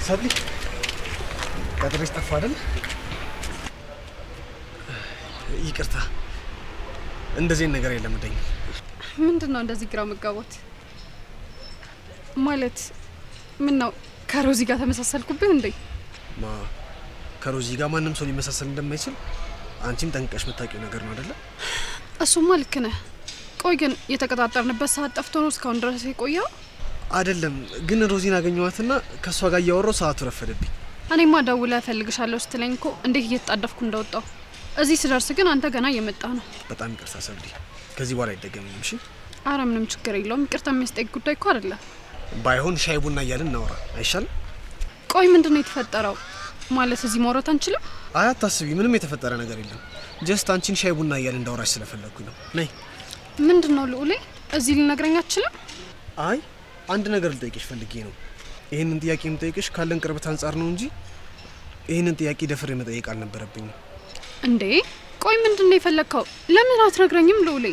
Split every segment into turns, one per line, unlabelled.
ሰብሊ ቀጥሬሽ ጠፋ አይደል? ይቅርታ እንደዚህ ነገር የለም እንደኝ።
ምንድነው እንደዚህ ግራ መጋባት? ማለት ምን ነው ከሮዚ ጋር ተመሳሰልኩብህ እንዴ?
ከሮዚ ጋር ማንም ሰው ሊመሳሰል እንደማይችል አንቺም ጠንቀሽ መታቂው ነገር ነው አይደለ?
እሱማ ልክ ነህ። ቆይ ግን የተቀጣጠርንበት ሰዓት ጠፍቶ ነው እስካሁን ድረስ የቆየው?
አይደለም ግን ሮዚን አገኘኋትና ከሷ ጋር እያወራሁ ሰዓቱ ረፈደብኝ።
እኔማ ደውለህ እፈልግሻለሁ ስትለኝ እኮ እንዴት እየተጣደፍኩ እንደወጣው። እዚህ ስደርስ ግን አንተ ገና እየመጣ ነው።
በጣም ይቅርታ ሰብሊ፣ ከዚህ በኋላ አይደገምም። እሺ?
አረ ምንም ችግር የለውም። ይቅርታ የሚያስጠይቅ ጉዳይ እኮ አይደለም።
ባይሆን ሻይ ቡና እያልን እናወራ አይሻልም?
ቆይ ምንድነው የተፈጠረው? ማለት እዚህ ማውራት አንችልም?
አይ አታስቢ፣ ምንም የተፈጠረ ነገር የለም። ጀስት አንቺን ሻይ ቡና እያልን እንዳወራሽ ስለፈለኩኝ ነው። ነይ።
ምንድነው ልዑሌ? እዚህ ልነግረኝ አትችልም?
አይ አንድ ነገር ልጠይቅሽ ፈልጌ ነው። ይሄንን ጥያቄ የምጠይቅሽ ካለን ቅርበት አንጻር ነው እንጂ ይሄንን ጥያቄ ደፍሬ መጠየቅ አልነበረብኝም።
እንዴ ቆይ ምንድነው የፈለከው? ለምን አትነግረኝም ልዑሌ?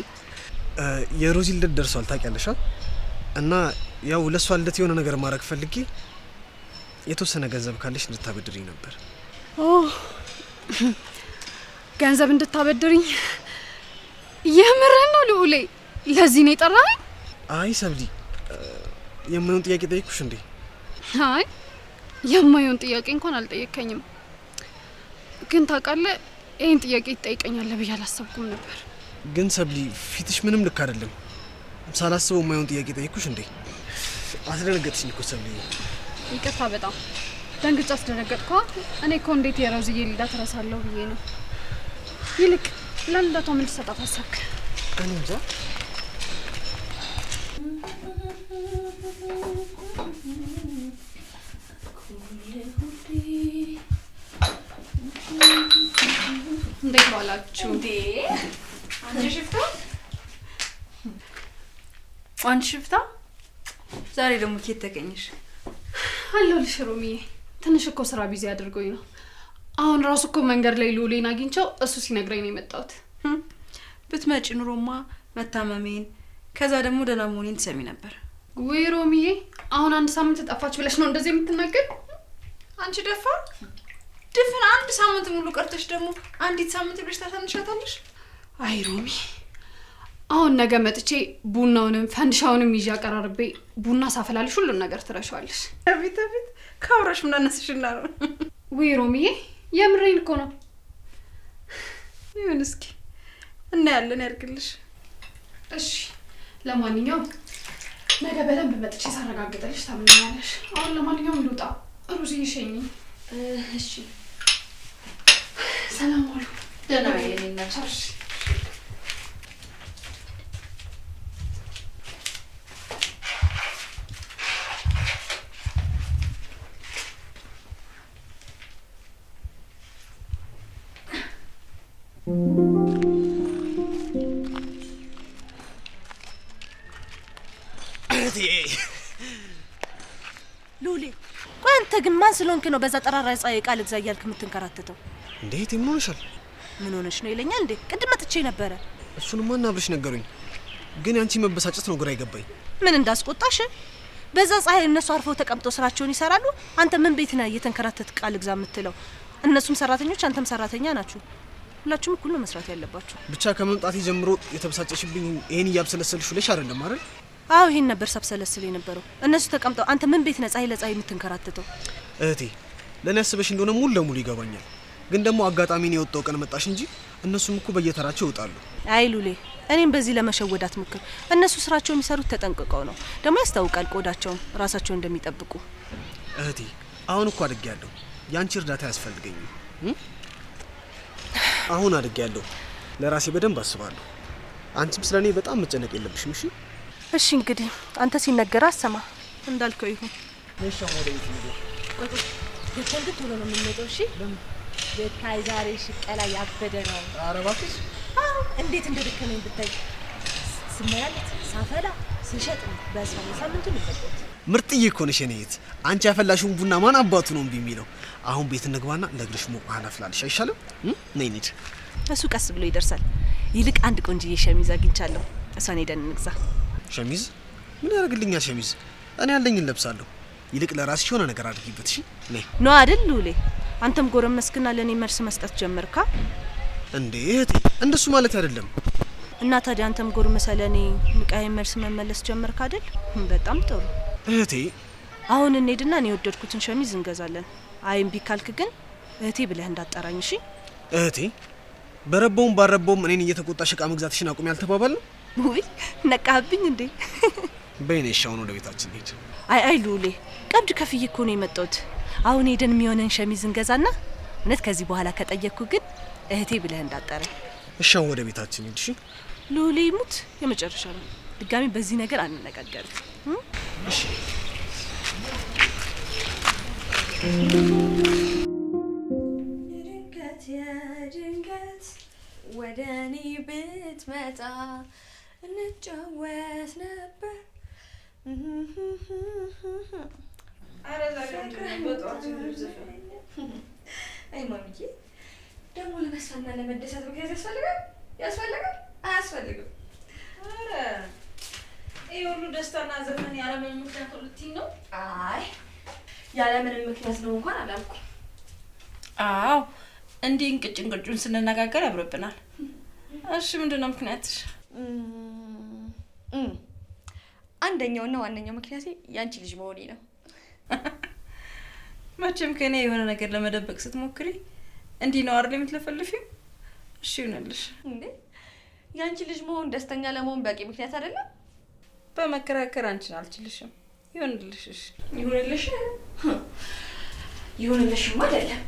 የሮዚ ልደት ደርሷል ታውቂያለሽ? እና ያው ለሷ ልደት የሆነ ነገር ማድረግ ፈልጌ የተወሰነ ገንዘብ ካለሽ እንድታበድሪኝ ነበር።
ገንዘብ እንድታበድሪኝ? የምርህን ነው ልዑሌ? ለዚህ ነው የጠራኸኝ?
አይ ሰብሊ፣ የማይሆን ጥያቄ ጠይቅኩሽ እንዴ?
አይ የማይሆን ጥያቄ እንኳን አልጠየቀኝም። ግን ታውቃለህ ይሄን ጥያቄ ትጠይቀኛለህ ብዬ አላሰብኩም ነበር።
ግን ሰብሊ ፊትሽ ምንም ልክ አይደለም። ሳላስበው የማይሆን ጥያቄ ጠይቅኩሽ እንዴ? አስደነገጥሽኝ እኮ ሰብሊ።
ይቅርታ በጣም ደንግጬ አስደነገጥኳ። እኔ እኮ እንዴት የሮዝዬ ልደት እረሳለሁ ብዬ ነው። ይልቅ ለልደቷ ምን ልትሰጣት አሰብክ?
እኔ እንጃ።
እንዴት ዋላችሁ?
እንዴ አንቺ ሽፍታ፣ አንቺ ሽፍታ፣ ዛሬ ደግሞ ኬት ተገኘሽ?
አለሁልሽ ሮሚዬ። ትንሽ እኮ ስራ ቢዚ አድርጎኝ ነው። አሁን ራሱ እኮ መንገድ ላይ ልዑሌን አግኝቼው እሱ ሲነግረኝ ነው የመጣሁት።
ብትመጪ ኑሮማ መታመሜን ከዛ ደግሞ ደህና መሆኔን ትሰሚ ነበር።
ወይ ሮሚዬ፣ አሁን አንድ ሳምንት ጠፋች ብለሽ ነው እንደዚህ የምትናገር?
አንቺ ደፋ ድፍን አንድ ሳምንት ሙሉ ቀርተሽ ደግሞ አንዲት ሳምንት ብለሽ ታሳንሻታለሽ።
አይ ሮሚ፣ አሁን ነገ መጥቼ ቡናውንም ፈንዲሻውንም ይዤ አቀራርቤ ቡና ሳፈላልሽ ሁሉን ነገር ትረሻዋለሽ።
አቤት አቤት፣ ካብራሽ ምን አነስሽና ነው?
ወይ ሮሚዬ፣ የምሬን እኮ ነው።
ይሁን እስኪ እናያለን፣ ያርግልሽ።
እሺ ለማንኛውም ነገ በደንብ መጥቼ ሳረጋግጥልሽ ታምኛለሽ። አሁን ለማንኛውም ልውጣ፣ ሩዚ ይሸኝኝ።
እሺ
ሰላም ዋሉ።
ደህና ነኝ።
ቻርሽ
ሉሊ፣ ቆይ አንተ ግን ማን ስለሆንክ ነው በዛ ጠራራ ፀሐይ ቃል ግዛ እያልክ የምትንከራተተው?
እንዴት ምን ሆነሻል?
ምን ሆነሽ ነው ይለኛል እንዴ? ቅድም መጥቼ ነበረ።
እሱንማ እናብልሽ ነገሩኝ። ግን ያንቺ መበሳጨት ነው ግራ ይገባኝ።
ምን እንዳስቆጣሽ? በዛ ፀሐይ እነሱ አርፈው ተቀምጠው ስራቸውን ይሰራሉ። አንተ ምን ቤት ነህ እየተንከራተት ቃል ግዛ የምትለው? እነሱም ሰራተኞች አንተም ሰራተኛ ናችሁ። ሁላችሁም እኩል ነው መስራት ያለባችሁ።
ብቻ ከመምጣቴ ጀምሮ የተበሳጨሽብኝ ይሄን እያብሰለሰልሽ ልሽ አይደለም አይደል?
አዎ ይሄን ነበር ሰብሰለስል የነበረው። እነሱ ተቀምጠው አንተ ምን ቤት ነህ ፀሐይ ለፀሐይ የምትንከራተተው?
እህቴ ለኔ ያስበሽ እንደሆነ ሙሉ ለሙሉ ይገባኛል። ግን ደግሞ አጋጣሚን የወጣው ቀን መጣሽ እንጂ እነሱም እኮ በየተራቸው ይወጣሉ።
አይ ሉሌ፣ እኔም በዚህ ለመሸወድ አትሞክር። እነሱ ስራቸው የሚሰሩት ተጠንቅቀው ነው። ደግሞ ያስታውቃል ቆዳቸውም ራሳቸው እንደሚጠብቁ።
እህቴ አሁን እኮ አድጌያለሁ። ያንቺ እርዳታ ያስፈልገኛል። አሁን አድጌያለሁ። ለራሴ በደንብ አስባለሁ። አንቺም ስለኔ በጣም መጨነቅ የለብሽም። እሺ
እሺ። እንግዲህ አንተ ሲነገር አሰማ እንዳልከው ይሁን።
እሺ ወደ ቤት ነው።
ደተንት ቶሎ ነው የምንመጣው። እሺ የታይ ዛሬ ሽቀላ ያበደ ነው።
ኧረ እባክሽ
እንዴት እንደደከመኝ ብታይ። ስመያለት ሳፈላ ስሸጥ በሳምንቱ ልፈጠት
ምርጥዬ እኮ ነሽ የኔ እህት። አንቺ ያፈላሽውን ቡና ማን አባቱ ነው እምቢ የሚለው? አሁን ቤት እንግባና ለግርሽ ሞቅ አናፍላልሽ አይሻልም? ነይ እንሂድ።
እሱ ቀስ ብሎ ይደርሳል። ይልቅ አንድ ቆንጅዬ ሸሚዝ አግኝቻለሁ። እሷን ሄደን እንግዛ።
ሸሚዝ? ምን ያደርግልኛል ሸሚዝ? እኔ ያለኝን ለብሳለሁ። ይልቅ ለራስሽ የሆነ ነገር አድርጊበት። እሺ ነይ
ነው አይደል ሉሌ? አንተም ጎረመስክና ለኔ መልስ መስጠት ጀመርካ
እንዴ? እህቴ እንደሱ ማለት አይደለም።
እና ታዲያ አንተም ጎረመሰ ለኔ ንቃይ መልስ መመለስ ጀመርካ አይደል? በጣም ጥሩ
እህቴ።
አሁን እንሄድና እኔ የወደድኩትን ሸሚዝ እንገዛለን። አይም ቢካልክ ግን እህቴ ብለህ እንዳጠራኝ እሺ?
እህቴ በረቦም ባረቦም እኔን እየተቆጣሽ ዕቃ መግዛትሽን አቁም ያልተባባል ነው?
ውይ ነቃብኝ እንዴ?
በእኔ ሻውን ወደ ቤታችን ሄድ።
አይ ሉሌ ቀብድ ከፍዬ እኮ ነው የመጣሁት። አሁን ሄደን የሚሆነን ሸሚዝ እንገዛና እውነት ከዚህ በኋላ ከጠየቅኩ ግን እህቴ ብለህ እንዳጠራኝ።
እሺ ወደ ቤታችን ሄድ። እሺ
ሉሌ ሙት የመጨረሻ ነው። ድጋሚ በዚህ ነገር አንነጋገርም።
እሺ
ድንገት ወደኔ ብትመጣ እንጫወት ነበር። አይ ማሚዬ ደግሞ ለመስፋና ለመደሰት ምክንያት ያስፈልጋል አያስፈልግም?
አረ ይሄ ሁሉ ደስታና ዘፈን ያለምን ምክንያት ልትይ ነው?
አይ ያለምንም ምክንያት ነው እንኳን አላልኩም።
አዎ እንዲህ እንቅጭን ስንነጋገር ያምርብናል። እሺ ምንድነው ምክንያትሽ?
አንደኛውና ዋነኛው ምክንያቴ ያንቺ ልጅ መሆኔ ነው።
መቼም ከኔ የሆነ ነገር ለመደበቅ ስትሞክሪ እንዲህ ነው አይደል የምትለፈልፊው? እሺ ይሁንልሽ።
እንዴ ያንቺ ልጅ መሆን ደስተኛ ለመሆን በቂ ምክንያት አይደለም?
በመከራከር አንቺን አልችልሽም። ይሁንልሽ። እሺ
ይሁንልሽማ አይደለም።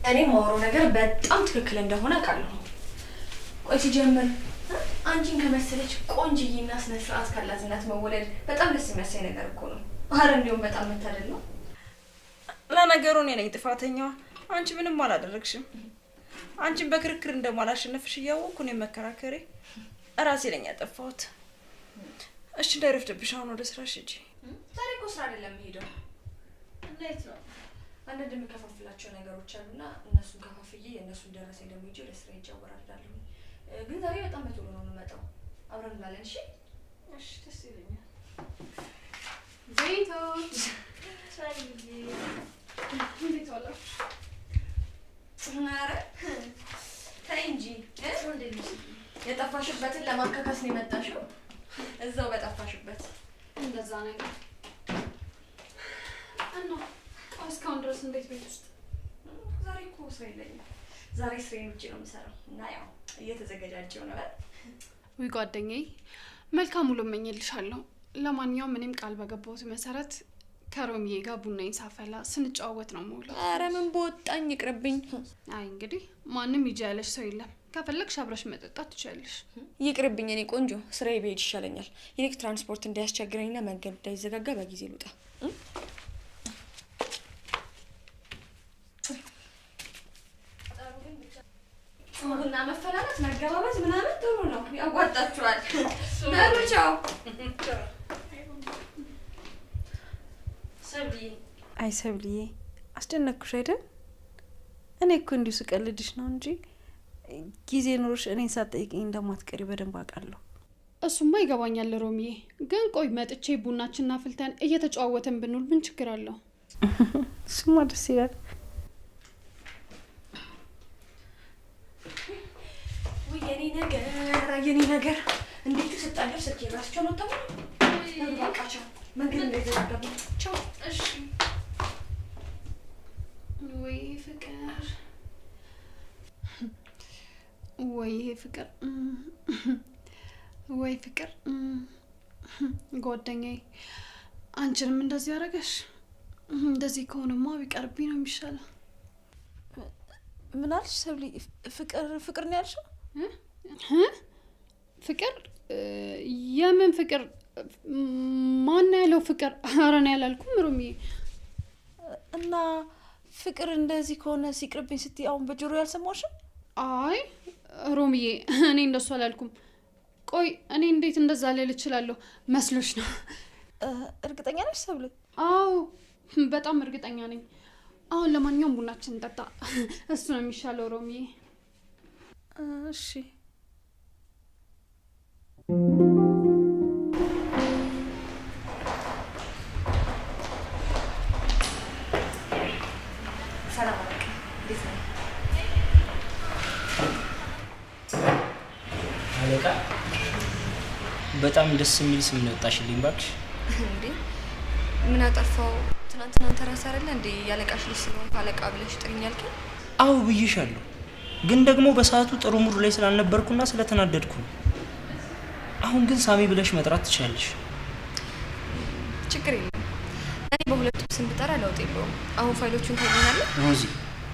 እኔ ማወራው ነገር በጣም ትክክል እንደሆነ አውቃለሁ። ቆይ ሲጀምር አንቺን ከመሰለች ቆንጅዬና ስነ ስርዓት ካላት እናት መወለድ በጣም ደስ የሚያሳይ ነገር እኮ ነው። አረ እንዲያውም በጣም መታደል ነው።
ለነገሩ እኔ ነኝ ጥፋተኛዋ። አንቺ ምንም አላደረግሽም። አንቺን በክርክር እንደማላሸነፍሽ እያወቅኩ እኔ መከራከሬ እራሴ ነኝ ያጠፋሁት። እሺ እንዳይረፍድብሽ አሁን ወደ ስራሽ ሂጂ።
ዛሬ እኮ ስራ አይደለም የምሄደው። እንዴት ነው? አንዳንድ የምከፋፍላቸው ነገሮች አሉና እነሱን ከፋፍዬ የእነሱን ደረሰኝ ደግሞ ሂጂ ወደ ስራ ይጃወራዳለሁ። ግን ዛሬ በጣም በቶሎ ነው የምመጣው። አብረን እንላለን። እሺ
እሺ ደስ ይለኛል።
ዘይቶች
ሳይዬ
እንዴት ዋላችሁ?
ኧረ ተይ እንጂ የጠፋሽበትን ለማካካስ ነው የመጣሽው። እዛው በጠፋሽበት
እንደዛ ነገር እና እስካሁን ድረስ እንዴት ቤት ውስጥ?
ዛሬ እኮ ስራ የለኝም። ዛሬ ስራዬን ውጪ ነው የምሰራው እና ያው እየተዘገጃጀው ነው።
ውይ ጓደኛዬ መልካም ውሎ እመኝልሻለሁ። ለማንኛውም እኔም ቃል በገባሁት መሰረት ከሮሚዬ ጋር ቡናዬን ሳፈላ ስንጫወት ነው የምውለው።
ኧረ ምን በወጣኝ ይቅርብኝ።
አይ እንግዲህ ማንም ሂጂ ያለሽ ሰው የለም። ከፈለግሽ አብረሽ መጠጣት ትችያለሽ።
ይቅርብኝ እኔ ቆንጆ፣ ስራዬ ብሄድ ይሻለኛል። ይልቅ ትራንስፖርት እንዳያስቸግረኝና መንገድ እንዳይዘጋጋ በጊዜ ልውጣ። ቡና መፈላላት መገባበዝ ምናምን ጥሩ ነው፣ ያዋጣችኋል። በሉ ቻው።
ሰብልዬ፣ አይ ሰብልዬ አስደነቅኩሽ አይደል? እኔ እኮ እንዲሁ ስቀልድሽ ነው እንጂ ጊዜ ኖሮሽ እኔን ሳትጠይቂኝ እንደማትቀሪ በደንብ አውቃለሁ።
እሱማ ይገባኛል ሮሚዬ። ግን ቆይ መጥቼ ቡናችንን አፍልተን እየተጨዋወተን ብንውል ምን ችግር አለው?
እሱማ ደስ ይላል።
የኔ ነገር እንዴት ስጣለሽ? ስልኬ ራስቸው ነው ተው። በቃቸው መንገድ እንዳይዘጋጋ። ቻው።
እሺ። ወይ ፍቅር፣ ወይ ፍቅር፣ ወይ ፍቅር። ጓደኛዬ አንቺንም እንደዚህ ያደረገሽ? እንደዚህ ከሆነማ ቢቀርብኝ ነው የሚሻለው።
ምን አልሽ ሰብሊ? ፍቅር ነው ያልሽው?
ፍቅር? የምን ፍቅር? ማን ያለው ፍቅር? ኧረ እኔ ያላልኩም ሮሚዬ።
እና ፍቅር እንደዚህ ከሆነ ሲቅርብኝ ስትይ አሁን በጆሮ ያልሰማሽም?
አይ ሮሚዬ እኔ እንደሱ አላልኩም። ቆይ እኔ እንዴት እንደዛ ልል እችላለሁ? መስሎሽ ነው?
እርግጠኛ ነሽ ሰብሊ?
አዎ በጣም እርግጠኛ ነኝ። አሁን ለማንኛውም ቡናችን እንጠጣ፣ እሱ ነው የሚሻለው ሮሚዬ።
እሺ።
በጣም ደስ የሚል ስም ነው ያወጣሽልኝ ባክሽ።
እንዴ ምን አጠፋው? ትናንትና አንተ ራስህ አይደለ እንዴ ያለቃሽ ልጅ ስለሆንክ አለቃ ብለሽ ጥሪኝ ያልከኝ?
አዎ ብዬሻለሁ፣ ግን ደግሞ በሰዓቱ ጥሩ ሙድ ላይ ስላልነበርኩና ስለተናደድኩ ነው። አሁን ግን ሳሚ ብለሽ መጥራት ትችላለሽ።
ችግር የለም። እኔ በሁለቱም ስም ብጠራ ለውጥ የለውም። አሁን ፋይሎቹን ታገኛለህ?
ሮዚ፣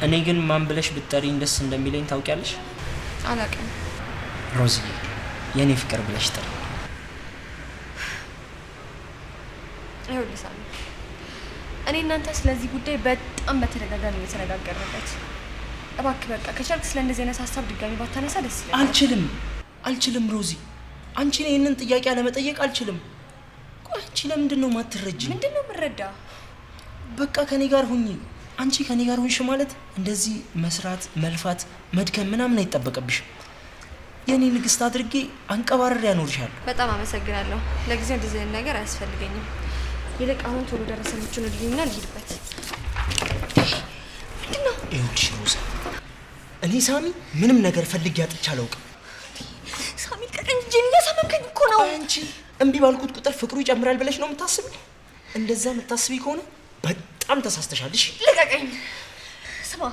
እኔ ግን ማን ብለሽ ብትጠሪኝ ደስ እንደሚለኝ ታውቂያለሽ?
አላውቅም።
ሮዚ የኔ ፍቅር ብለሽ ጥሪ።
ይኸውልህ ሳሚ፣ እኔ እናንተ ስለዚህ ጉዳይ በጣም በተደጋጋሚ እየተነጋገርንበት፣ እባክህ በቃ ከቻልክ ስለ እንደዚህ አይነት ሀሳብ ድጋሚ ባታነሳ ደስ ይለኛል። አልችልም ሮዚ፣ አንቺን ይህንን ጥያቄ አለመጠየቅ አልችልም። ቆይ አንቺ ለምንድን ነው ማትረጂ? ምንድን ነው የምረዳ?
በቃ ከኔ ጋር ሁኚ። አንቺ ከኔ ጋር ሆንሽ ማለት እንደዚህ መስራት፣ መልፋት፣ መድከም ምናምን አይጠበቅብሽም። የኔ ንግስት አድርጌ አንቀባረር ያኖርሻለሁ።
በጣም አመሰግናለሁ። ለጊዜው እንደዚህ አይነት ነገር አያስፈልገኝም። ይልቅ አሁን ቶሎ ደረሰኞቹን ልዩና ልሂድበት። ምንድነው?
ይኸውልሽ ሮዛ፣ እኔ ሳሚ ምንም ነገር ፈልጌ አጥቼ አላውቅም።
ሳሚ ልቀቀኝ፣ እጄን እያሳመምከኝ እኮ ነው።
አንቺ እምቢ ባልኩት ቁጥር ፍቅሩ ይጨምራል ብለሽ ነው የምታስቢ? እንደዛ የምታስቢ ከሆነ በጣም ተሳስተሻልሽ።
ልቀቀኝ። ስማ፣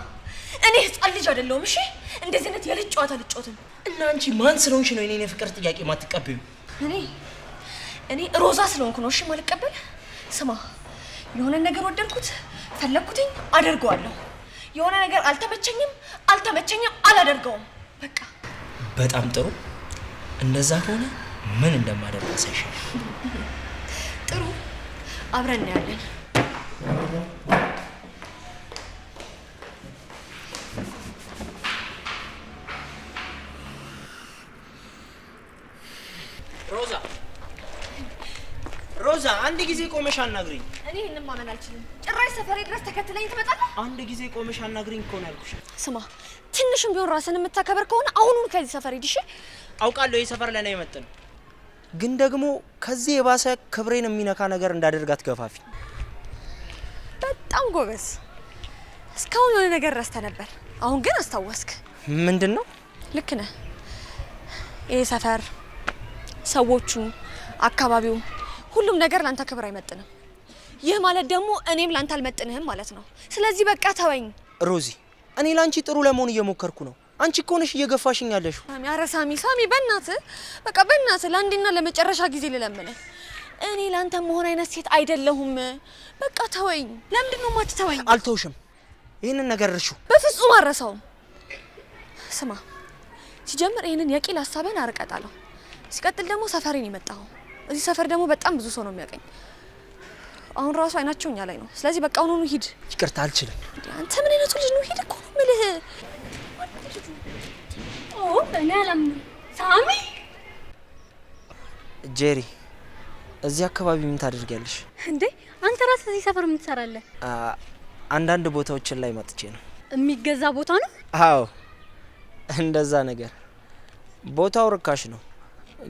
እኔ ህፃን ልጅ አይደለሁም። እሺ፣ እንደዚህ አይነት የልጅ ጨዋታ ልጫወትም።
እና አንቺ ማን ስለሆንሽ ነው የኔን የፍቅር ጥያቄ ማትቀበዩ?
እኔ ሮዛ ስለሆንኩ ነው። እሺ ማልቀበል። ስማ፣ የሆነ ነገር ወደድኩት፣ ፈለግኩትኝ፣ አደርገዋለሁ። የሆነ ነገር አልተመቸኝም አላደርገውም። በቃ
በጣም ጥሩ። እንደዛ ከሆነ ምን እንደማደርግ አሳይሻለሁ።
ጥሩ፣ አብረን እናያለን።
ሮዛ አንድ ጊዜ ቆመሽ አናግሪኝ።
እኔ ይሄንን ማመን አልችልም። ጭራሽ ሰፈሬ ድረስ ተከትለኝ ትመጣለህ?
አንድ ጊዜ ቆመሽ አናግሪኝ እኮ ነው ያልኩሽ።
ስማ፣ ትንሽም ቢሆን ራስን የምታከብር ከሆነ አሁኑን ከዚህ ሰፈር ሂድ። እሺ?
አውቃለሁ ይሄ ሰፈር ለኔ አይመጥንም፣ ግን ደግሞ ከዚህ የባሰ ክብሬን የሚነካ ነገር እንዳደርጋት ገፋፊ።
በጣም ጎበዝ። እስካሁን የሆነ ነገር ረስተህ ነበር፣ አሁን ግን አስታወስክ።
ምንድን ነው?
ልክ ነህ። ይሄ ሰፈር፣ ሰዎቹ፣ አካባቢው፣ ሁሉም ነገር ላንተ ክብር አይመጥንም። ይህ ማለት ደግሞ እኔም ላንተ አልመጥንህም ማለት ነው። ስለዚህ በቃ ተወኝ።
ሮዚ፣ እኔ ላንቺ ጥሩ ለመሆን እየሞከርኩ ነው። አንቺ እኮ ነሽ እየገፋሽኝ ያለሽው።
ሳሚ፣ ኧረ ሳሚ፣ በእናትህ በቃ በእናትህ ለአንዴና ለመጨረሻ ጊዜ ልለምንህ። እኔ ላንተ መሆን አይነት ሴት አይደለሁም። በቃ ተወኝ። ለምንድን ነው የማትተወኝ?
አልተውሽም። ይህንን ነገር እርሺው።
በፍጹም አረሳውም። ስማ፣ ሲጀምር ይህንን የቂል ሀሳብህን አርቀጣለሁ። ሲቀጥል ደግሞ ሰፈሬን የመጣኸው እዚህ ሰፈር ደግሞ በጣም ብዙ ሰው ነው የሚያውቀኝ። አሁን ራሱ አይናቸው እኛ ላይ ነው። ስለዚህ በቃ አሁኑኑ ሂድ።
ይቅርታ፣ አልችልም።
አንተ ምን አይነቱ ልጅ ነው? ሂድ እኮ ነው የምልህ።
እኔ አላምንም። ሳሚ፣
ጄሪ፣ እዚህ አካባቢ ምን ታደርጊያለሽ?
እንዴ አንተ ራስህ እዚህ ሰፈር ምን ትሰራለህ?
አንዳንድ ቦታዎችን ላይ መጥቼ ነው።
የሚገዛ ቦታ ነው?
አዎ፣ እንደዛ ነገር። ቦታው ርካሽ ነው፣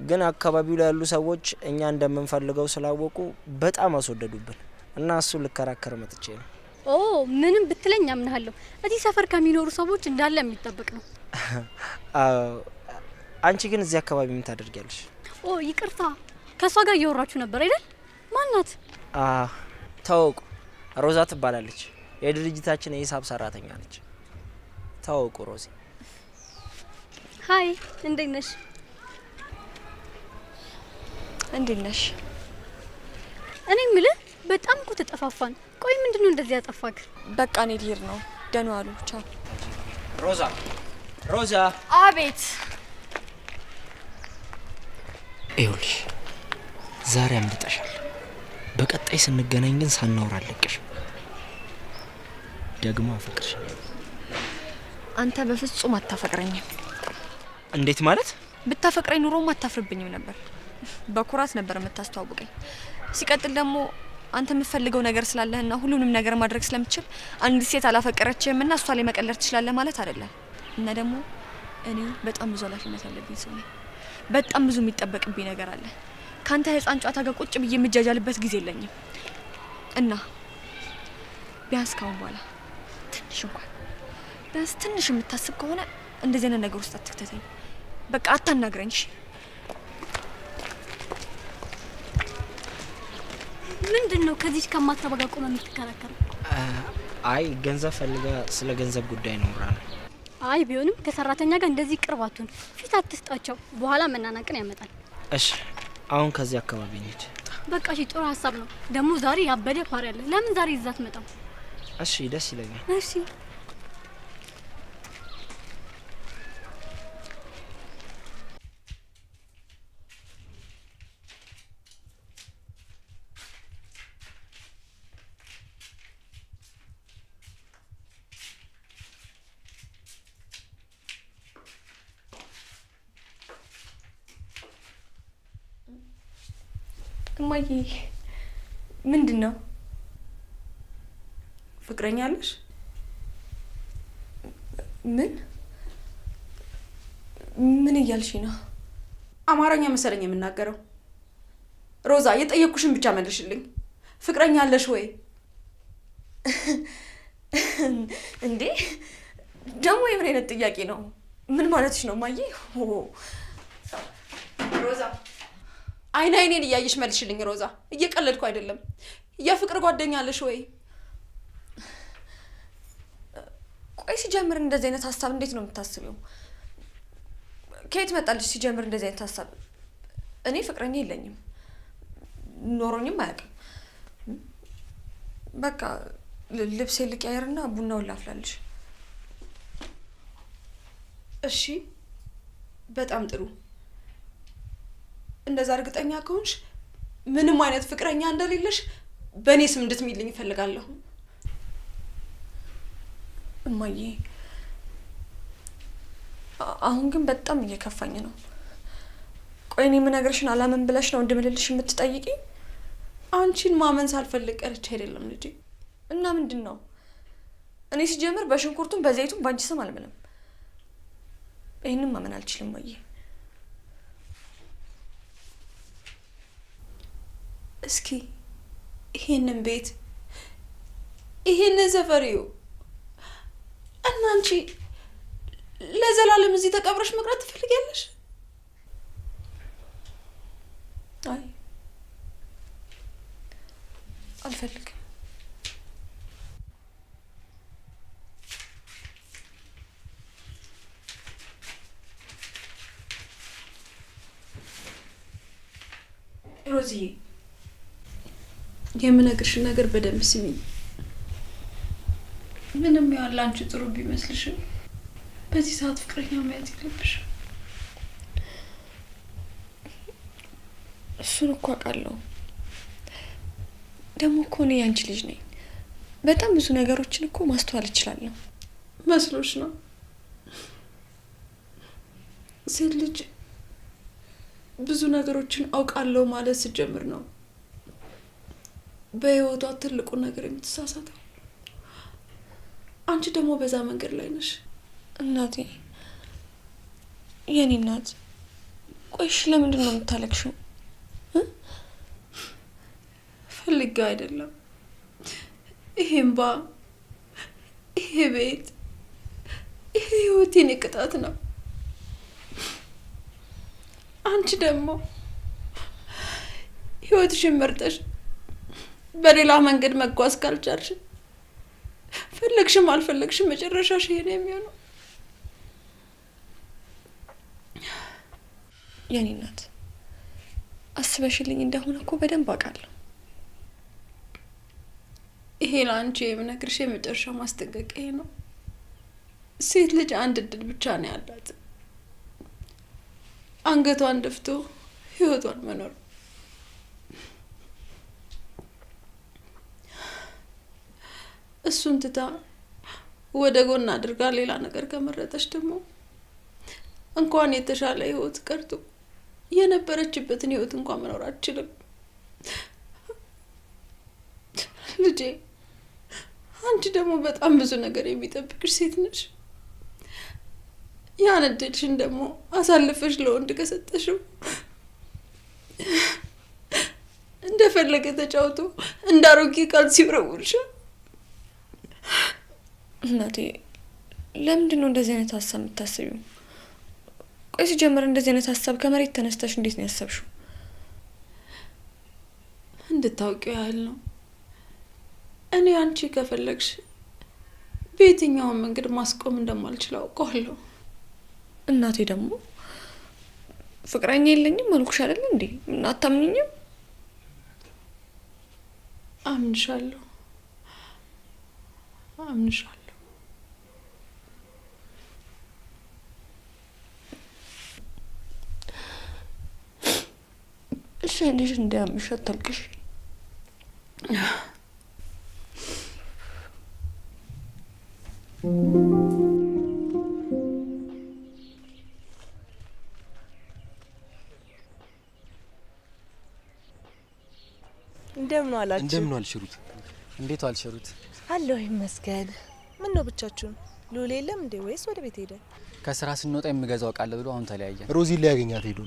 ግን አካባቢው ላይ ያሉ ሰዎች እኛ እንደምንፈልገው ስላወቁ በጣም አስወደዱብን እና እሱ ልከራከር መጥቼ ነው።
ኦ ምንም ብትለኝ አምናለሁ። እዚህ ሰፈር ከሚኖሩ ሰዎች እንዳለ የሚጠበቅ ነው።
አንቺ ግን እዚህ አካባቢ ምን ታደርጊያለሽ?
ኦ ይቅርታ፣ ከሷ ጋር እያወራችሁ ነበር አይደል? ማናት?
ታወቁ። ሮዛ ትባላለች። የድርጅታችን የሂሳብ ሰራተኛ ነች። ታወቁ ሮዚ።
ሀይ፣ እንዴት ነሽ?
እንዴት ነሽ?
እኔ የምልህ በጣም እኮ ተጠፋፋን። ቆይ ምንድነው እንደዚህ ያጠፋክ?
በቃ እኔ ልሄድ ነው። ደህና ዋሉ። ቻው።
ሮዛ።
አቤት።
ይኸውልሽ ዛሬ አምልጠሻል። በቀጣይ ስንገናኝ ግን ሳናወራ አለቅሽም። ደግሞ አፈቅርሻለሁ።
አንተ በፍጹም አታፈቅረኝም።
እንዴት ማለት?
ብታፈቅረኝ ኑሮማ አታፍርብኝም ነበር። በኩራት ነበር የምታስተዋውቀኝ። ሲቀጥል ደግሞ አንተ የምትፈልገው ነገር ስላለህና ሁሉንም ነገር ማድረግ ስለምትችል አንዲት ሴት አላፈቀረችህም እና እሷ ላይ መቀለር ትችላለህ ማለት አይደለም። እና ደግሞ እኔ በጣም ብዙ ኃላፊነት ያለብኝ ሰው ነኝ። በጣም ብዙ የሚጠበቅብኝ ነገር አለ። ካንተ ህፃን ጨዋታ ጋር ቁጭ ብዬ የምጃጃልበት ጊዜ የለኝም። እና ቢያንስ ካሁን በኋላ ትንሽ የምታስብ ከሆነ እንደዚህ አይነት ነገር ውስጥ አትክተተኝ። በቃ አታናግረኝ።
ምንድነው ከዚህ ከማትረባጋ ቆመ የምትከራከረው?
አይ ገንዘብ ፈልጋ ስለ ገንዘብ ጉዳይ ነው ብራ ነው።
አይ ቢሆንም ከሰራተኛ ጋር እንደዚህ ቅርባቱን ፊት አትስጣቸው፣ በኋላ መናናቅን ያመጣል።
እሺ አሁን ከዚህ አካባቢ ነች።
በቃ እሺ፣ ጥሩ ሀሳብ ነው። ደግሞ ዛሬ ያበደ ፓሪ አለ። ለምን ዛሬ ይዛት መጣው?
እሺ ደስ ይለኛል።
እሺ
እማዬ ምንድን ነው?
ፍቅረኛ አለሽ?
ምን እያልሽ ነው?
አማርኛ መሰለኝ የምናገረው። ሮዛ የጠየቅኩሽን ብቻ መልሽልኝ። ፍቅረኛ አለሽ ወይ?
እንዴ ደግሞ የምን አይነት ጥያቄ ነው? ምን ማለትሽ ነው እማዬ?
ሮዛ አይኔን እያየሽ መልሽልኝ። ሮዛ እየቀለድኩ አይደለም። የፍቅር ጓደኛ አለሽ ወይ?
ቆይ ሲጀምር እንደዚህ አይነት ሀሳብ እንዴት ነው የምታስቢው? ከየት መጣልሽ ሲጀምር እንደዚህ አይነት ሀሳብ? እኔ ፍቅረኛ የለኝም፣ ኖሮኝም አያውቅም። በቃ ልብሴ ልቀያየርና ቡናውን ላፍላልሽ።
እሺ በጣም ጥሩ። እንደዛ እርግጠኛ ከሆንሽ ምንም አይነት ፍቅረኛ እንደሌለሽ በእኔ ስም እንድትሚልኝ እፈልጋለሁ።
እማዬ አሁን ግን በጣም እየከፋኝ ነው። ቆይ እኔ የምነግርሽን አላምን ብለሽ ነው እንድምልልሽ የምትጠይቂኝ?
አንቺን ማመን ሳልፈልግ ቀርቼ አይደለም ልጄ።
እና ምንድን ነው? እኔ ሲጀምር በሽንኩርቱም በዘይቱም ባንቺ ስም አልምልም። ይህንን ማመን አልችልም እማዬ።
እስኪ ይሄንን ቤት ይሄንን ሰፈሪው እና አንቺ ለዘላለም እዚህ ተቀብረሽ መቅረት ትፈልጊያለሽ?
አይ አልፈልግም።
ሮዚዬ የምነግርሽን ነገር በደንብ ስሚኝ። ምንም ያህል አንቺ ጥሩ ቢመስልሽም በዚህ ሰዓት ፍቅረኛ መያዝ የለብሽም።
እሱን እኮ አውቃለሁ። ደግሞ እኮ እኔ ያንቺ ልጅ ነኝ። በጣም ብዙ ነገሮችን እኮ ማስተዋል እችላለሁ።
መስሎሽ ነው? ሴት ልጅ ብዙ ነገሮችን አውቃለሁ ማለት ስትጀምር ነው በህይወቷ ትልቁ ነገር የምትሳሳተው። አንቺ ደግሞ በዛ መንገድ ላይ ነሽ።
እናቴ፣ የኔ እናት፣ ቆይሽ ለምንድን ነው የምታለቅሽው?
ፈልጋ አይደለም። ይሄ እንባ፣ ይሄ ቤት፣ ይሄ ህይወቴን ቅጣት ነው። አንቺ ደግሞ ህይወትሽን መርጠሽ በሌላ መንገድ መጓዝ ካልቻልሽ ፈለግሽም አልፈለግሽም መጨረሻሽ ይሄ ነው የሚሆነው።
የኔ እናት፣ አስበሽልኝ እንደሆነ እኮ በደንብ አውቃለሁ።
ይሄ ለአንቺ የምነግርሽ የመጨረሻ ማስጠንቀቂያ ነው። ሴት ልጅ አንድ እድል ብቻ ነው ያላት፣ አንገቷን ደፍቶ ህይወቷን መኖር። እሱን ትታ ወደ ጎን አድርጋ ሌላ ነገር ከመረጠች ደግሞ እንኳን የተሻለ ህይወት ቀርቶ የነበረችበትን ህይወት እንኳን መኖር አትችልም። ልጄ፣ አንቺ ደግሞ በጣም ብዙ ነገር የሚጠብቅሽ ሴት ነሽ። ያን እድልሽን ደግሞ አሳልፈሽ ለወንድ ከሰጠሽው እንደፈለገ ተጫውቶ እንዳሮጌ ካልሲ ይወረውርሻል።
እናቴ፣ ለምንድን ነው እንደዚህ አይነት ሀሳብ የምታስቢው? ቆይ ሲጀምር እንደዚህ አይነት ሀሳብ ከመሬት ተነስተሽ እንዴት ነው ያሰብሽው?
እንድታውቂው ያህል ነው። እኔ አንቺ ከፈለግሽ በየትኛውም መንገድ ማስቆም እንደማልችል አውቀዋለሁ።
እናቴ ደግሞ ፍቅረኛ የለኝም አልኩሽ አይደል እንዴ? እና አታምኚኝም?
አምንሻለሁ።
እሺ ልጅ እንዳያምሽ አታልቅሽ።
እንደምን ዋላችሁ?
እንደምን ዋልሽሩት? እንዴት ዋልሽሩት?
አለሁ ይመስገን። ምን ነው ብቻችሁን? ሉል የለም እንዴ ወይስ ወደ ቤት ሄደ?
ከስራ ስንወጣ የምገዛው ቃል ብሎ አሁን ተለያየ። ሮዚ ሊያገኛት ሄዱ።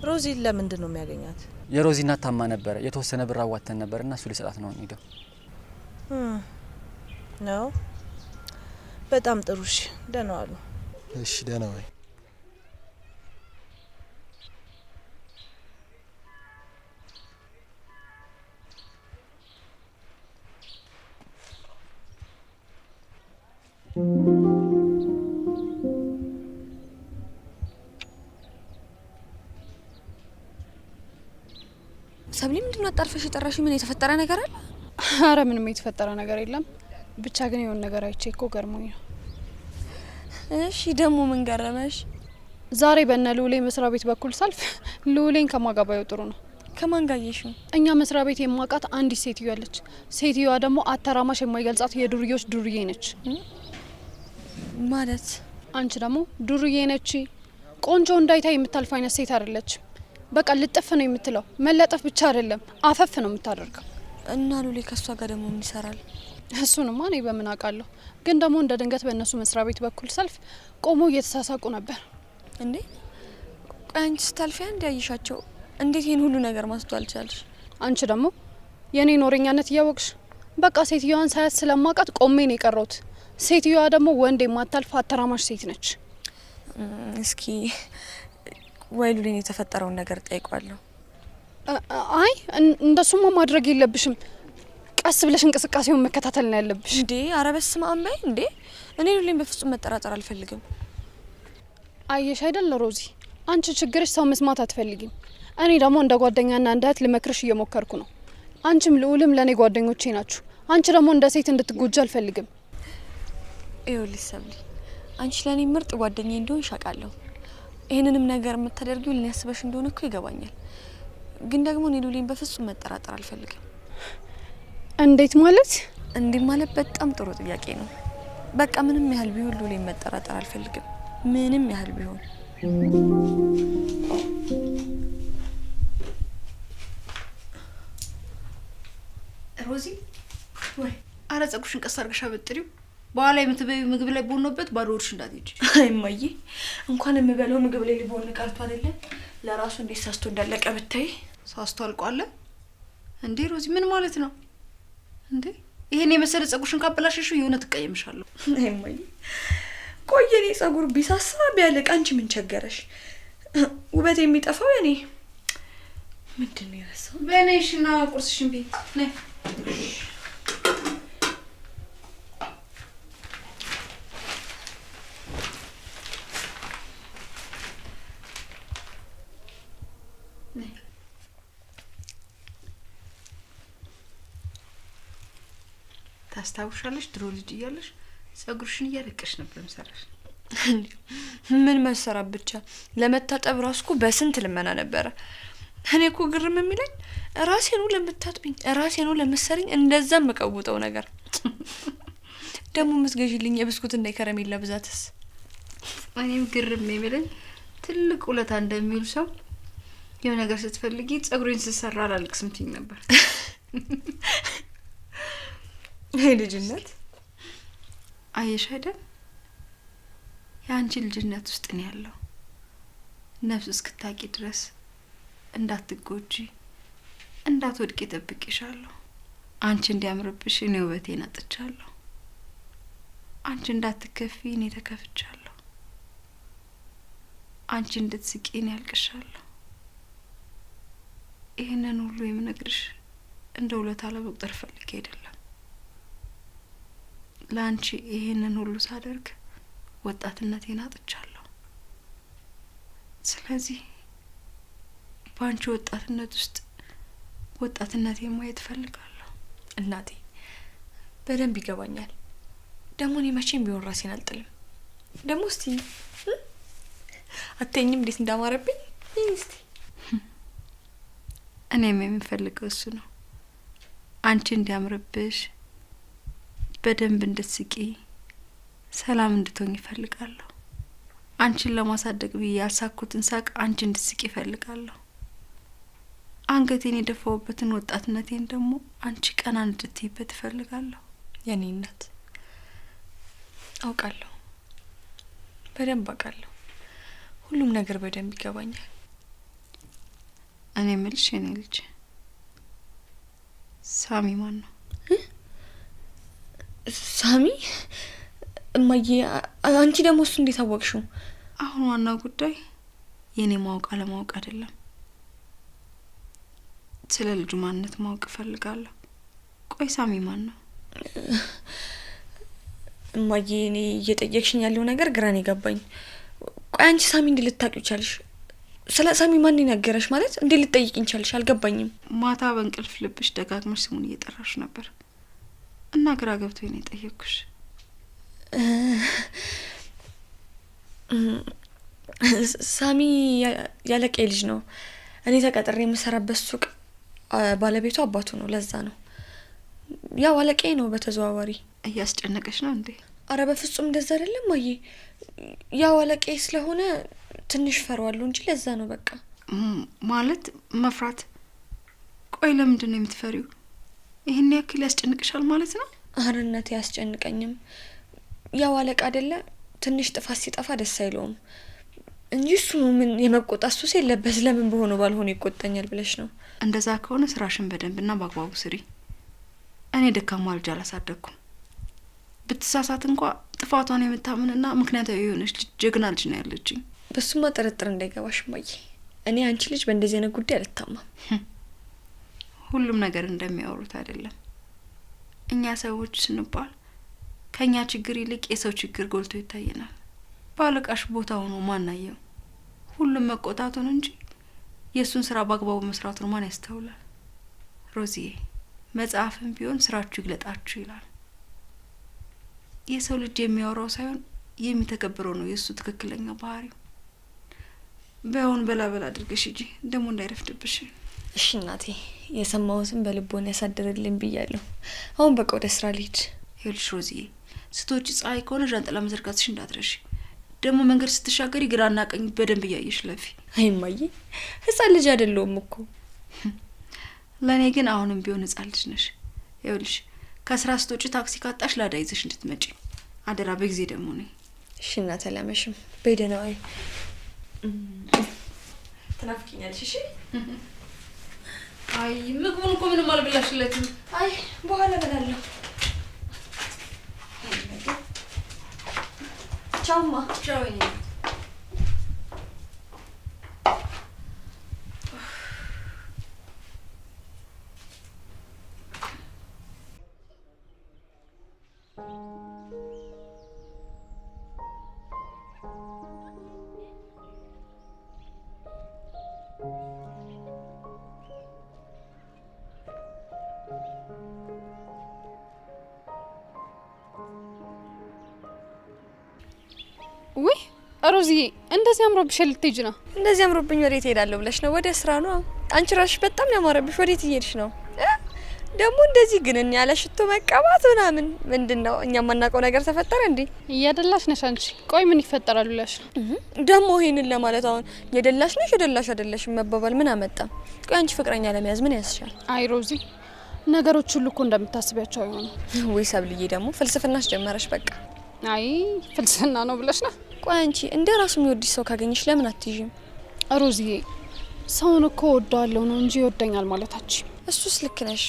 ሮዚ ለምንድን ነው የሚያገኛት?
የሮዚ እናት ታማ ነበረ። የተወሰነ ብር አዋተን ነበርና እሱ ሊሰጣት ነው ሄደው
ነው። በጣም ጥሩ። እሺ ደህና ዋሉ።
እሺ ደህና ዋይ።
ሰብሊ ምንድነው አጣርፈሽ የጠራሽ? ምን የተፈጠረ ነገር አለ?
አረ ምንም የተፈጠረ ነገር የለም። ብቻ ግን የሆነ ነገር አይቼ እኮ ገርሞኝ ነው።
እሺ ደግሞ ምን ገረመሽ?
ዛሬ በእነ ልውሌ መስሪያ ቤት በኩል ሳልፍ ልውሌን ከማጋባዩ ጥሩ ነው።
ከማን ጋር አየሽው?
እኛ መስሪያ ቤት የማውቃት አንዲት ሴትዮ አለች። ሴትዮዋ ደግሞ አተራማሽ የማይገልጻት የዱርዬዎች ዱርዬ ነች።
ማለት
አንቺ ደግሞ ዱርዬ ነች። ቆንጆ እንዳይታ የምታልፍ አይነት ሴት አይደለች። በቃ ልጥፍ ነው የምትለው። መለጠፍ ብቻ አይደለም አፈፍ ነው የምታደርገው።
እና ሉሌ ከሷ ጋር ደግሞ ምን ይሰራል?
እሱንማ እኔ በምን አውቃለሁ። ግን ደግሞ እንደ ድንገት በእነሱ መስሪያ ቤት በኩል ሰልፍ ቆሞ እየተሳሳቁ ነበር።
እንዴ ቆይ አንቺ ስታልፊ አንድ ያይሻቸው እንዴት ይሄን ሁሉ ነገር ማስተዋል ቻልሽ?
አንቺ ደግሞ የኔ ኖረኛነት እያወቅሽ በቃ ሴትዮዋን ሳያት ስለማውቃት ቆሜ ነው የቀረሁት። ሴትዮዋ ደግሞ ወንድ የማታልፍ አተራማሽ ሴት ነች።
እስኪ ወይ ሉሌን የተፈጠረውን ነገር ጠይቋለሁ።
አይ እንደሱማ ማድረግ የለብሽም። ቀስ ብለሽ እንቅስቃሴውን መከታተል ነው ያለብሽ።
እንዴ ኧረ በስመ አብ በይ እንዴ! እኔ ሉሌን በፍጹም መጠራጠር አልፈልግም።
አየሽ አይደል ሮዚ፣ አንቺ ችግርሽ ሰው መስማት አትፈልጊም። እኔ ደግሞ እንደ ጓደኛና እንደ እህት ልመክርሽ እየሞከርኩ ነው። አንቺም ልዑልም ለእኔ ጓደኞቼ ናችሁ። አንቺ ደግሞ እንደ ሴት እንድትጎጂ አልፈልግም።
ይኸውልሽ ሰብሊ፣ አንቺ ለእኔ ምርጥ ጓደኛዬ እንደሆንሽ አውቃለሁ። ይህንንም ነገር የምታደርጊው ልን ያስበሽ እንደሆነ እኮ ይገባኛል። ግን ደግሞ እኔ ሉሌን በፍጹም መጠራጠር አልፈልግም።
እንዴት ማለት?
እንዲህ ማለት በጣም ጥሩ ጥያቄ ነው። በቃ ምንም ያህል ቢሆን ሉሌን መጠራጠር አልፈልግም። ምንም ያህል ቢሆን።
ሮዚ ወይ አረ ጸጉርሽን ቀስ አድርገሽ አበጥሪው። በኋላ የምትበይው ምግብ ላይ ቦኖበት ባዶ ወርሽ እንዳትሄጂ።
አይማዬ እንኳን የምበለው ምግብ ላይ ሊቦን ቀርቶ አይደለም ለራሱ እንዴት ሳስቶ እንዳለቀ ብታይ።
ሳስቶ አልቋለ እንዴ? ሮዚ ምን ማለት ነው እንዴ? ይሄን የመሰለ ጸጉርሽን ካበላሽሽው የሆነ ትቀየምሻለሁ።
አይማዬ ቆይ የኔ ጸጉር ቢሳሳ ቢያለቅ አንቺ ምን ቸገረሽ? ውበት የሚጠፋው እኔ ምንድነው ያሰው?
በኔሽና ቁርስሽን ቢ ነይ። ታስታውሻለሽ? ድሮ ልጅ እያለሽ ጸጉርሽን እያለቀሽ ነበር መሰራሽ።
ምን መሰራት ብቻ ለመታጠብ ራስኩ በስንት ልመና ነበረ። እኔ እኮ ግርም የሚለኝ ራሴኑ ለምታጥብኝ ራሴኑ ለምሰሪኝ እንደዛም መቀውጠው ነገር ደግሞ መስገዥልኝ የብስኩት እና የከረሜላ ብዛትስ።
እኔም ግርም የሚለኝ ትልቅ ውለታ እንደሚውል ሰው የሆነ ነገር ስትፈልጊ ጸጉሬን ስሰራ አላልቅስም ትይኝ ነበር።
አይ ልጅነት
አየሽ አይደል? የአንቺ ልጅነት ውስጥ ነው ያለው። ነፍስ እስክታቂ ድረስ እንዳትጎጂ እንዳትወድቂ እጠብቅሻለሁ። አንቺ እንዲያምርብሽ እኔ ውበቴን አጥቻለሁ። አንቺ እንዳትከፊ እኔ ተከፍቻለሁ። አንቺ እንድትስቂ እኔ ያልቅሻለሁ። ይህንን ሁሉ የምነግርሽ እንደ ውለታ ለመቁጠር ፈልጌ አይደለም። ለአንቺ ይህንን ሁሉ ሳደርግ ወጣትነቴን አጥቻለሁ። ስለዚህ በአንቺ ወጣትነት ውስጥ ወጣትነቴን ማየት እፈልጋለሁ።
እናቴ በደንብ ይገባኛል። ደግሞ እኔ መቼም ቢሆን ራሴን አልጥልም። ደግሞ እስቲ አተኝም እንዴት እንዳማረብኝ እስቲ።
እኔም የምፈልገው እሱ ነው። አንቺ እንዲያምርብሽ፣ በደንብ እንድትስቂ፣ ሰላም እንድትሆኝ ይፈልጋለሁ። አንቺን ለማሳደግ ብዬ ያልሳኩትን ሳቅ አንቺ እንድትስቂ ይፈልጋለሁ። አንገቴን የደፋውበትን ወጣትነቴን ደግሞ አንቺ ቀና እንድትይበት ይፈልጋለሁ።
የኔ እናት አውቃለሁ፣ በደንብ አውቃለሁ። ሁሉም ነገር በደንብ ይገባኛል።
እኔ የምልሽ የኔ ልጅ ሳሚ ማን ነው?
ሳሚ? እማዬ አንቺ ደግሞ እሱ እንዴት አወቅሽው?
አሁን ዋናው ጉዳይ የኔ ማወቅ አለማወቅ አይደለም። ስለ ልጁ ማንነት ማወቅ እፈልጋለሁ። ቆይ ሳሚ ማን ነው?
እማዬ እኔ እየጠየቅሽኝ ያለው ነገር ግራን የገባኝ። ቆይ አንቺ ሳሚ እንዴት ልታውቂው ቻልሽ? ስለ ሳሚ ማን ነገረሽ? ማለት እንዴት ልትጠይቂኝ ቻልሽ? አልገባኝም።
ማታ በእንቅልፍ ልብሽ ደጋግመሽ ስሙን እየጠራሽ ነበር እና ግራ ገብቶኝ ነው የጠየቅኩሽ።
ሳሚ ያለቀይ ልጅ ነው። እኔ ተቀጥሬ የምሰራበት ሱቅ ባለቤቱ አባቱ ነው። ለዛ ነው። ያው አለቀይ ነው በተዘዋዋሪ።
እያስጨነቀሽ ነው እንዴ?
አረ በፍጹም እንደዛ አይደለም ማዬ። ያው አለቀይ ስለሆነ ትንሽ ፈራዋለሁ እንጂ ለዛ ነው በቃ።
ማለት መፍራት? ቆይ ለምንድን ነው የምትፈሪው? ይሄን ያክል ያስጨንቅሻል ማለት ነው?
አረነት ያስጨንቀኝም። ያው አለቃ አይደለ፣ ትንሽ ጥፋት ሲጠፋ ደስ አይለውም እንጂ እሱ ምን የመቆጣት ሱስ የለበት። ለምን በሆነ ባልሆነ ይቆጣኛል ብለሽ ነው?
እንደዛ ከሆነ ስራሽን በደንብና በአግባቡ ስሪ። እኔ ደካማ ልጅ አላሳደግኩም። ብትሳሳት እንኳ ጥፋቷን የምታምንና ምክንያታዊ የሆነች ጀግና ልጅ ነው ያለችኝ።
በሱማ ጥርጥር እንዳይገባሽ ማዬ። እኔ አንቺ ልጅ በእንደዚህ አይነት ጉዳይ አልታማም።
ሁሉም ነገር እንደሚያወሩት አይደለም። እኛ ሰዎች ስንባል ከኛ ችግር ይልቅ የሰው ችግር ጎልቶ ይታየናል። ባለቃሽ ቦታ ሆኖ ማናየው? ሁሉም መቆጣቱን እንጂ የእሱን ስራ በአግባቡ መስራቱን ማን ያስተውላል? ሮዚዬ፣ መጽሐፍም ቢሆን ስራችሁ ይግለጣችሁ ይላል። የሰው ልጅ የሚያወራው ሳይሆን የሚተገብረው ነው የእሱ ትክክለኛ ባህሪው። በአሁን በላበላ አድርገሽ እንጂ ደግሞ እንዳይረፍድብሽ።
እሺ እናቴ፣ የሰማሁትን በልቦና ያሳድርልኝ ብያለሁ። አሁን በቃ ወደ ስራ ልሂድ።
ይኸውልሽ ሮዚዬ፣ ስትወጪ ፀሐይ ከሆነ ዣንጥላ መዘርጋትሽ እንዳትረሺ። ደግሞ መንገድ ስትሻገሪ ግራና ቀኝ በደንብ እያየሽ ለፊ።
አይ እማዬ፣ ህጻን ልጅ አይደለሁም እኮ።
ለእኔ ግን አሁንም ቢሆን ህጻን ልጅ ነሽ። ይኸውልሽ፣ ከስራ ስትወጪ ታክሲ ካጣሽ ላዳ ይዘሽ እንድትመጪ አደራ። በጊዜ ደግሞ ነኝ።
እሺ እናቴ፣ አላመሽም። በይ ደህና ዋይ። ትናፍቂኛለሽ? እሺ።
አይ ምግቡን እኮ ምንም አልበላሽለትም።
አይ በኋላ እበላለሁ። ቻውማ።
ቻው።
ውይ ሮዚዬ፣ እንደዚህ አምሮብሽ ልትሄጂ ነው?
እንደዚህ አምሮብኝ ወዴት እሄዳለሁ ብለሽ ነው? ወደ ስራ ነው። አንቺ ራስሽ በጣም ያማረብሽ። ወዴት እየሄድሽ ነው? ደግሞ እንደዚህ ግን ያለ ሽቶ መቀባት ምናምን ምንድነው? እኛ የማናውቀው ነገር ተፈጠረ እንዴ?
እያደላሽ ነሽ አንቺ። ቆይ ምን ይፈጠራል ብለሽ ነው?
ደግሞ ይሄንን ለማለት አሁን የደላሽ ነሽ የደላሽ አይደለሽ መባባል ምን አመጣ? ቆይ አንቺ ፍቅረኛ ለመያዝ ምን ያስሻል?
አይ ሮዚ፣ ነገሮች ሁሉ እኮ እንደምታስቢያቸው አይሆኑም።
ወይ ሰብልዬ፣ ደግሞ ፍልስፍናሽ ጀመረሽ በቃ።
አይ ፍልስፍና ነው ብለሽ ነው?
ቆይ አንቺ እንደ ራሱ የሚወድሽ ሰው ካገኘሽ ለምን አትይዥም?
ሮዚዬ፣ ሰውን እኮ ወደዋለሁ ነው እንጂ ይወደኛል ማለታችን።
እሱስ ልክ ነሽ።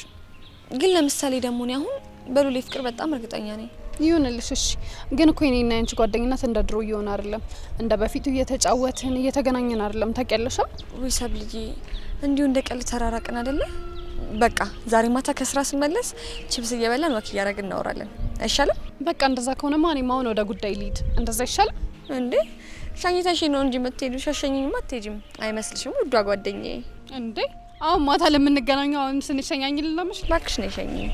ግን ለምሳሌ ደግሞ እኔ አሁን በሉሌ ፍቅር በጣም እርግጠኛ ነኝ።
ይሁንልሽ እሺ። ግን እኮ እኔና ያንቺ ጓደኝነት እንደ ድሮ እየሆነ አይደለም። እንደ በፊቱ እየተጫወትን እየተገናኘን አይደለም። ታውቂያለሽ?
ወይ ሰብልዬ እንዲሁ እንደ ቀልድ ተራራቅን አይደለ? በቃ ዛሬ ማታ ከስራ ስመለስ ቺፕስ እየበላን ወክ እያደረግን እናወራለን። አይሻልም?
በቃ እንደዛ ከሆነማ እኔማ አሁን ወደ ጉዳይ ልሂድ። እንደዛ ይሻላል
እንዴ? ሻኝታሽ ነው እንጂ የምትሄዱ ሻሸኝኝማ አትሄጂም አይመስልሽም? ውዷ ጓደኛዬ
እንዴ አሁን ማታ ለምንገናኘው አሁን ስንሸኛኝ ልላመሽ
እባክሽ ነው ሸኝኝ።